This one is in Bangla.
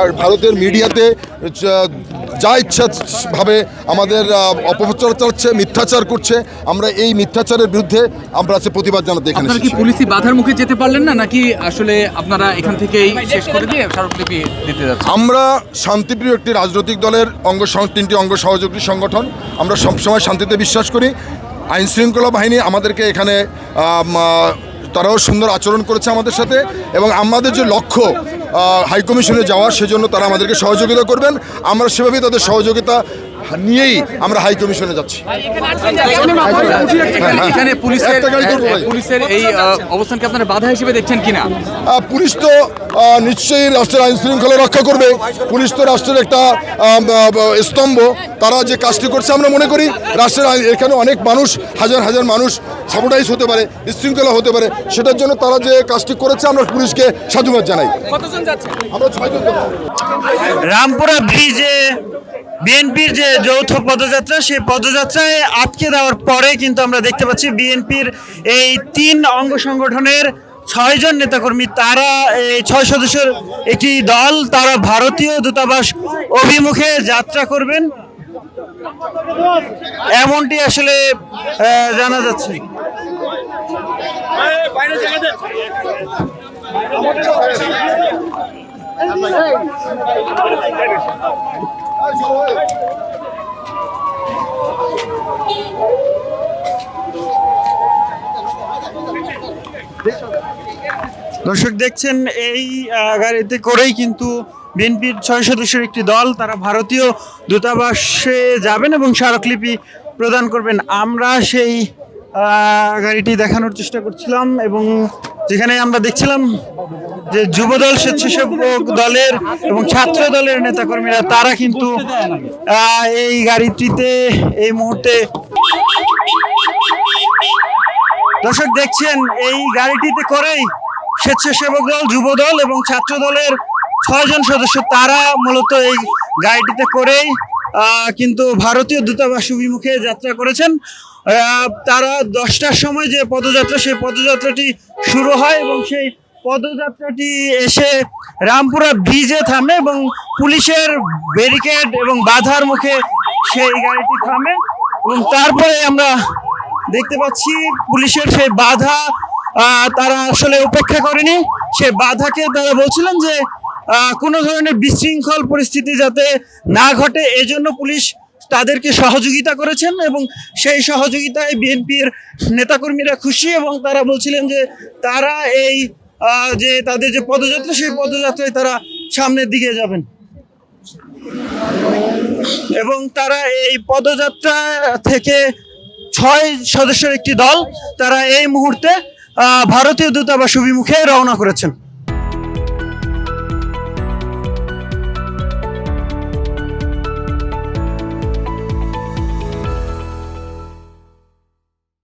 আর ভারতের মিডিয়াতে যা ইচ্ছা ভাবে আমাদের অপপ্রচার চালাচ্ছে, মিথ্যাচার করছে। আমরা এই মিথ্যাচারের বিরুদ্ধে আমরা আছে প্রতিবাদ জানাতে এখানে আপনারা কি পুলিশি বাধার মুখে যেতে পারলেন না, নাকি আসলে আপনারা এখান থেকেই শেষ করে দিয়ে স্মারকলিপি দিতে যাচ্ছেন? আমরা শান্তিপ্রিয় একটি রাজনৈতিক দলের তিনটি অঙ্গ সহযোগী সংগঠন। আমরা সবসময় শান্তিতে বিশ্বাস করি। আইন শৃঙ্খলা বাহিনী আমাদেরকে এখানে তারাও সুন্দর আচরণ করেছে আমাদের সাথে, এবং আমাদের যে লক্ষ্য হাইকমিশনে যাওয়া, সেজন্য তারা আমাদেরকে সহযোগিতা করবেন। আমরা সেভাবেই তাদের সহযোগিতা নিয়েই আমরা হাইকমিশনে যাচ্ছি। এখানে পুলিশের এই অবস্থানকে আপনারা বাধা হিসেবে দেখছেন কিনা? পুলিশ তো নিশ্চয়ই রাষ্ট্রের আইন শৃঙ্খলা রক্ষা করবে। পুলিশ তো রাষ্ট্রের একটা স্তম্ভ। তারা যে কাজটি করছে আমরা মনে করি রাষ্ট্রের এখানে অনেক মানুষ, হাজার হাজার মানুষ সাপোর্টাইজ হতে পারে, বিশৃঙ্খলা হতে পারে। সেটার জন্য তারা যে কাজটি করেছে আমরা পুলিশকে সাধুবাদ জানাই। আমরা 6 জন। রামপুরা ব্রিজে বিএনপির যে যৌথ পদযাত্রা, সেই পদযাত্রায় আটকে দেওয়ার পরে কিন্তু আমরা দেখতে পাচ্ছি বিএনপির এই 3 অঙ্গ সংগঠনের 6 জন নেতাকর্মী, তারা এই 6 সদস্যের একটি দল, তারা ভারতীয় দূতাবাস অভিমুখে যাত্রা করবেন, এমনটি আসলে জানা যাচ্ছে। দর্শক দেখছেন, এই গাড়িতে করেই কিন্তু বিএনপির 6 সদস্যের একটি দল, তারা ভারতীয় দূতাবাসে যাবেন এবং স্মারকলিপি প্রদান করবেন। আমরা সেই গাড়িটি দেখানোর চেষ্টা করছিলাম, এবং যেখানে আমরা দেখছিলাম যে যুবদল, স্বেচ্ছাসেবক দলের এবং ছাত্র দলের নেতাকর্মীরা, তারা কিন্তু এই গাড়িটিতে এই মুহূর্তে, দর্শক দেখছেন, এই গাড়িটিতে করেই স্বেচ্ছাসেবক দল, যুবদল এবং ছাত্র দলের 6 জন সদস্য, তারা মূলত এই গাড়িটিতে করেই কিন্তু ভারতীয় দূতাবাস অভিমুখে যাত্রা করেছেন। তারা 10টার সময় যে পদযাত্রা, সেই পদযাত্রাটি শুরু হয় এবং সেই পদযাত্রাটি এসে রামপুরা ব্রিজে থামে এবং পুলিশের ব্যারিকেড এবং বাধার মুখে সেই গাড়িটি থামে। এবং তারপরে আমরা দেখতে পাচ্ছি পুলিশের সেই বাধা তারা আসলে উপেক্ষা করেনি। সেই বাধাকে তারা বলছিলেন যে কোনো ধরনের বিশৃঙ্খল পরিস্থিতি যাতে না ঘটে, এজন্য পুলিশ তাদেরকে সহযোগিতা করেছেন, এবং সেই সহযোগিতায় বিএনপির নেতাকর্মীরা খুশি, এবং তারা বলছিলেন যে তারা এই যে তাদের যে পদযাত্রা, সেই পদযাত্রায় তারা সামনের দিকে যাবেন, এবং তারা এই পদযাত্রা থেকে 6 সদস্যের একটি দল, তারা এই মুহূর্তে ভারতীয় দূতাবাস অভিমুখে রওনা করেছেন।